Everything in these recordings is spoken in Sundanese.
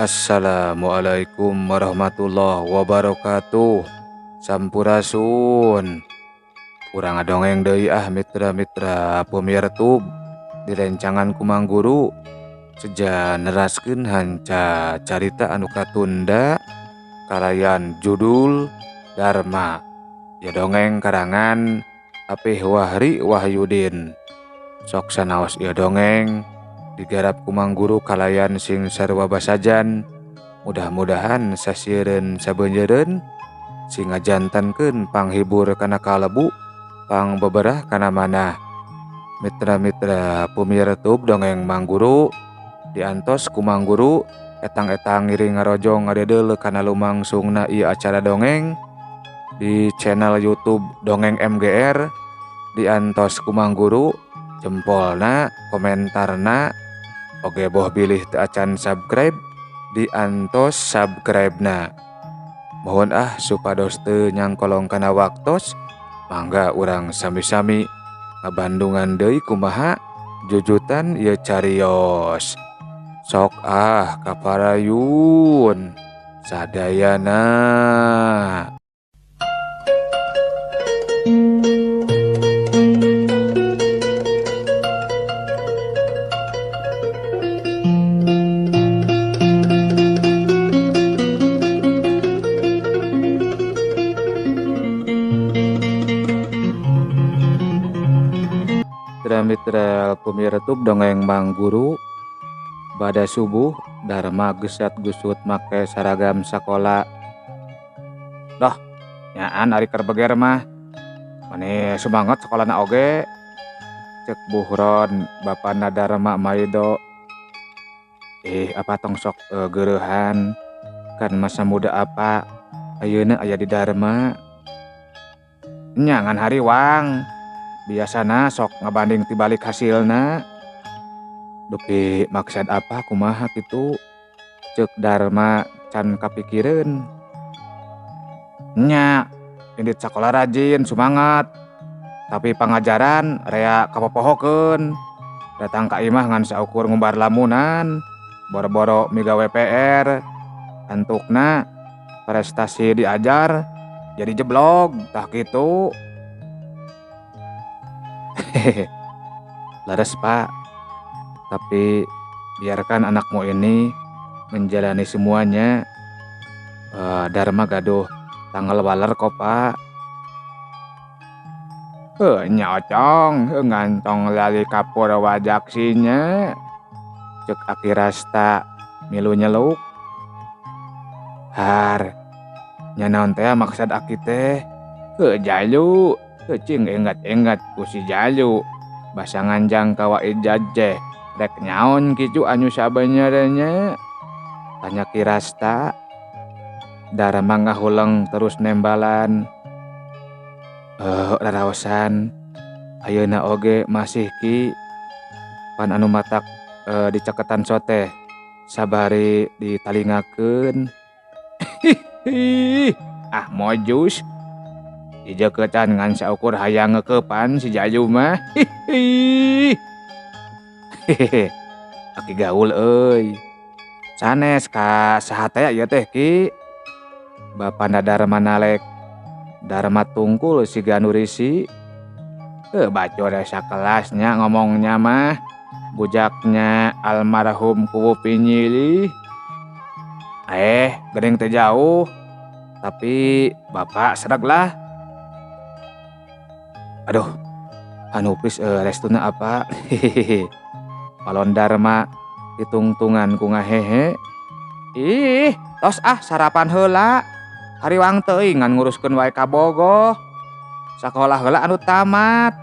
Assalamualaikum warahmatullahi wabarakatuh. Sampurasun. Urang ngadongeng deui mitra-mitra pemirtub di rencangan Kumang Guru. Seja neraskeun hanca carita anu katunda kalayan judul Dharma. Ya dongeng karangan Apih Wahri Wahyudin. Sok sanaos ieu dongeng digarap Kumang Guru kalayan sing sarua basajan. Mudah-mudahan sasieun sabeunjeureun sing ngajantankeun panghibur kana kalebu, pangbeberah kana manah. Mitra-mitra pemirtub dongeng Mang Guru diantos ku Mang Guru etang-etang ngiring ngarojong ngadedel kana lumangsungna ieu acara dongeng di channel YouTube Dongeng MGR. Diantos ku Mang Guru jempolna, komentarna, oge boh bilih teu acan subscribe diantos subscribe-na. Mohon supados teu nyangkolong kana waktos, mangga urang sami-sami ngabandungan deui kumaha jujutan ieu carios. Sok kaparayun sadayana. Mitra pemirtub dongeng Mang Guru. Bada subuh Dharma gesat gusut make saragam sakola. Dah nyaan ari keur beger mah mane semangat sekolahna oge, cek Buhron bapana Dharma maido. Apa tong sok geurehan kan masa muda apa ayeuna aya di Dharma. Nyangan hariwang biasana sok ngabanding tibalik hasilna. Dupi maksud apa kumaha kitu, cek Dharma can kapikireun. Nya indit sakola rajin semangat, tapi pangajaran rea kapopohokeun. Datang ka imah ngan saukur ngumbar lamunan, boro-boro migawe PR. Antukna prestasi diajar jadi jeblog tah kitu. Laras Pak, tapi biarkan anakmu ini menjalani semuanya. Dharma gaduh tanggal waler kok Pak. Nyocong ngantong lali kapur wajaksinya, cek Akirasta milu nyeluk. Har nyanaon teh maksud aki teh jalu cing engat-engat ku si Jalu basa nganjang ka Waijajeh rek nyaon kitu anu sabenerenya, tanya Kirasta. Dharma ngahuleng terus nembalan. Raraosan ayeuna oge masih ki pan anu matak diceketan soteh sabari ditalingakeun. Mojus dijeketan ngan saukur hayang ngeukepan si Jayu mah. Aki gaul euy. Sanes ka saha teh ieu teh Ki? Bapana Dharma nalek Dharma tungkul si Ganurisi. Bacor sakelasnya ngomongnya mah bujaknya almarhum Kuwu Pinyili. Geuning teh jauh, tapi bapak sreg lah. Aduh, hanupis restuna apa? Palon Dharma ditungtungan ku ngahehe. Tos sarapan heula. Hariwang teuing ngan nguruskeun wae ka bogoh. Sakolah heula anu tamat.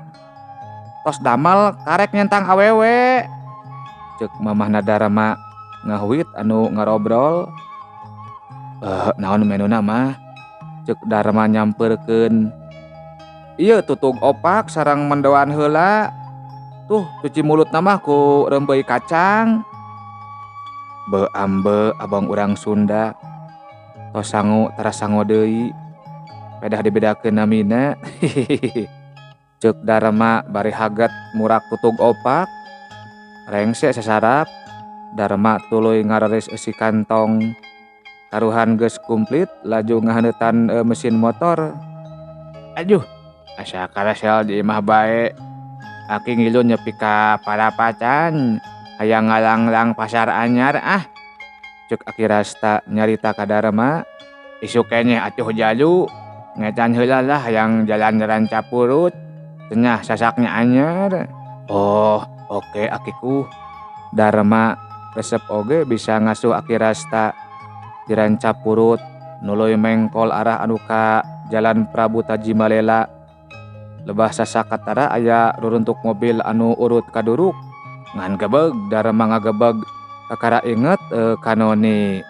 Tos damel karek nyentang awewe. Cek mamahna Dharma ngahuit anu ngarobrol. Naon menuna mah? Cek Dharma nyamperkeun. Ieu tutug opak sareng mendoan heula. Tuh cuci mulut mah ku rembeuy kacang. Ambe abang urang Sunda. Tos sangu tara sango deui. Pedah dibedakeun namina. Cek Dharma bari haget murak tutug opak. Rengse sasarap. Darma tuluy ngareres isi kantong. Karuhan geus kumplit laju ngahaneutan mesin motor. Aduh, asa karasel di imah bae. Aki ngilu nyepi ka Parapacan. Hayang ngalanglang pasar anyar ah. Cuk Aki Rasta nyarita ka Darma. Isu keneh atuh jalu. Ngecan heula lah hayang jalan Rancapurut. Cenah sasaknya anyar. Oh, oke Akiku. Darma resep oge bisa ngasuh Aki Rasta di Rancapurut nuluy mengkol arah anu ka Jalan Prabu Tajimalela. Lebah sasakatara aya ruruntuk mobil anu urut kaduruk. Ngan gebeg Darma ngagebeg kakara inget kanoni.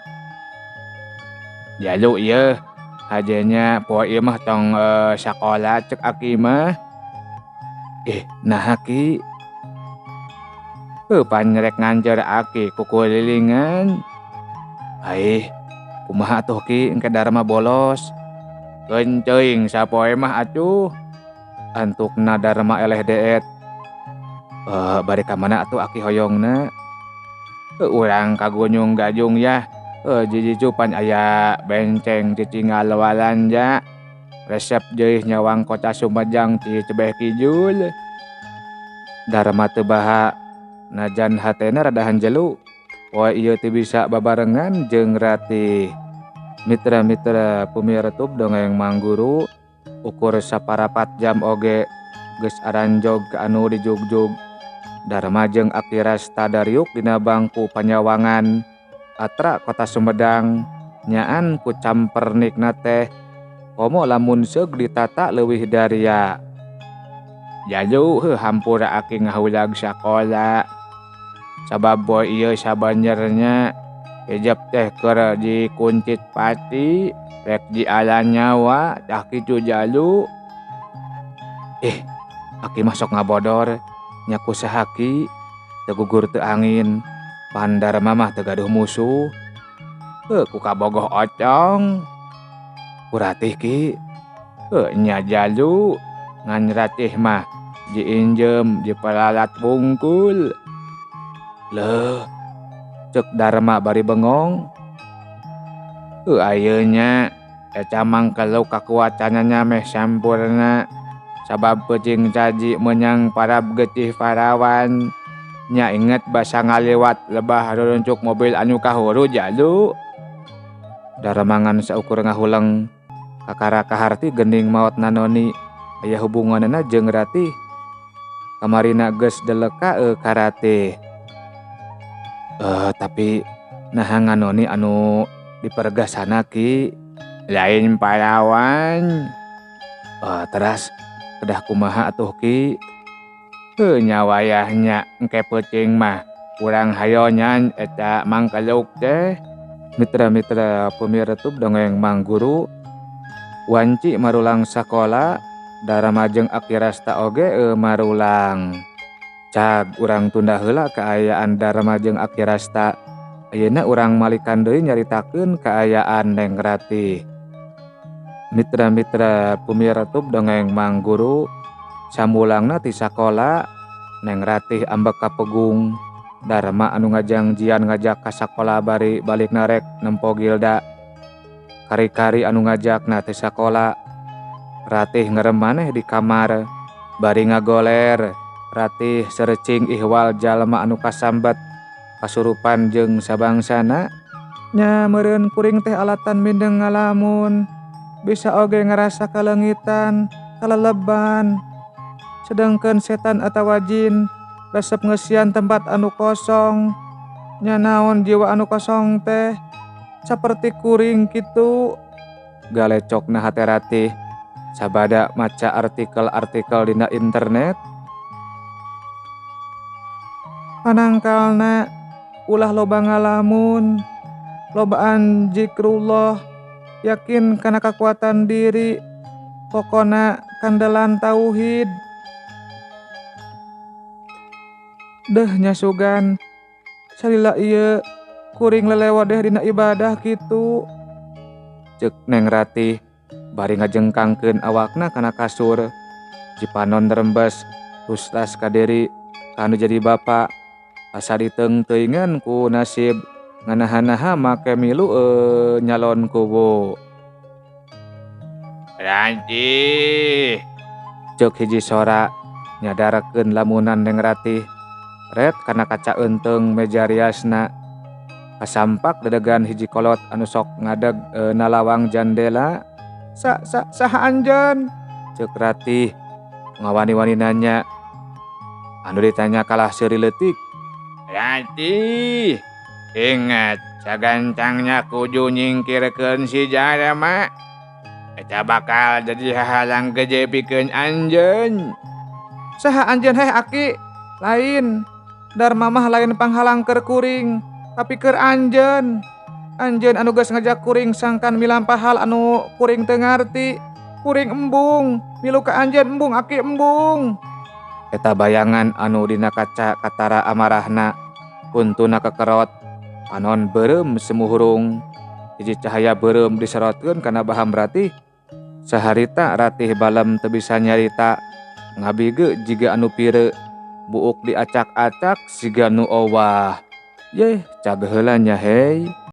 Jalu ieu hajenya poe ieu mah tong sakola cek Aki mah. Nah Aki. Panrek ngancer Aki kukulilingan. Kumaha atuh Ki engke Darma bolos. Kenceuing sapoe mah atuh. Antukna Darma eleh deet. Bari ka mana atuh Aki hoyongna? Urang ka Gunung Gajung ya. Jijicupan aya benceng Cicingal Walanja. Resep jeuih nyawang kota Sumedang ti Cebeh Kijul. Darma teu baha najan hatena rada hanjelu. Poe ieu teu bisa babarengan jeung Ratih. Mitra-mitra pumiretub dongeng Mangguru. Ukur saparapat jam oge geus aranjog ka anu dijugjug. Darma jeung Aki Rasta dariuk dina bangku panyawangan atra kota Sumedang. Nyaan ku campernikna teh komo lamun seug ditata leuwih daria. Jalu hampura Aki ngahulag sakola. Sabab boy ieu sabanjernya hejep teh keur dikuncit pati rek dialan nyawa tah kitu jalu. Aki masuk ngabodor nya kusaha Ki teu gugur teu angin. Pan Darma mah teu gaduh musuh. Ku kabogoh ocong. Ku Ratih Ki. Nya jalu ngan Ratih mah diinjem dipalalat bungkul. Leuh, cek Darma bari bengong. Ayeuna eta mangkeleu kakuatanana meh sampurna. Sabab peucing caji menyang parab getih parawan. Nya inget basa ngaliwat lebah ruruncuk mobil anu kahuru jalu. Darma ngan saukur ngahuleng kakara kaharti geuning maot nanoni aya hubunganna jeung Ratih. Kamarina geus deleka ka Ratih. Tapi naha nganoni anu dipergasana Ki lain parawan. Teras kedah kumaha atuh Ki? Nya wayahnya engke peucing mah urang hayonyan eta mangkeluk teh. Mitra-mitra pumiretub dongeng Mangguru. Wanci marulang sakola. Darma jeung Aki Rasta oge marulang. Cag urang tunda heula kaayaan Darma jeung Aki Rasta. Ayeuna urang malikan deui nyaritakeun kaayaan Neng Ratih. Mitra-mitra pumiretub dongeng Mangguru. Samulangna ti sakola Neng Ratih ambek ka Pegung. Darma anu ngajangjian ngajak ka sakola bari balikna rek nempo Gilda. Kari-kari anu ngajakna ti sakola. Ratih ngerem maneh di kamar bari ngagoler. Ratih serecing ihwal jalma anu kasambat kasurupan jeung sabangsana. Nya meureun kuring teh alatan mindeng ngalamun. Bisa oge ngarasa kalengitan, kaleleban. Sedengkeun setan atawa jin resep ngeusian tempat anu kosong. Nya naon jiwa anu kosong teh saperti kuring kitu. Galecokna hate Ratih sabada maca artikel-artikel dina internet. Panangkalna ulah loba ngalamun, lobaan zikrullah, yakin kana kekuatan diri, pokona kandelan tauhid. Deuh nya sugan, salila ieu kuring lelewa deh dina ibadah kitu. Ceuk Neng Ratih bari ngajengkangkeun awakna kana kasur. Jipanon rembes tuslas ka diri kanu jadi bapa. asa ditengteuingan ku nasib nganaha-naha make milu nyalon kubu. Ranti, ceuk hiji sora nyadarakeun lamunan Neng Ratih. Ret kana kaca eunteng meja riasna. Kasampak dedegan hiji kolot anu sok ngadeg nalawang jandela. Saha anjeun? Ceuk Ratih ngawani-wani nanya. Anu ditanya kalah seuri leutik. Ranti, ingat sagancangnya kudu nyingkirkeun si jalema. Eta bakal jadi hahalang gede pikeun anjeun. Saha anjeun heh Aki? Lain. Dharma mah lain panghalang keur kuring, tapi keur anjeun. Anjeun anu geus ngajak kuring sangkan milampah hal anu kuring teu ngarti. Kuring embung, milu ka anjeun embung Aki embung. Eta bayangan anu dina kaca katara amarahna, kuntuna kekerot, panon beureum semuhurung. Hiji cahaya beureum diserotkeun kana Baham Ratih. Saharita Ratih balem teu bisa nyarita, ngabige jiga anu pireu, buuk diacak-acak siga nu owah. Yeh, cag heula nya hei.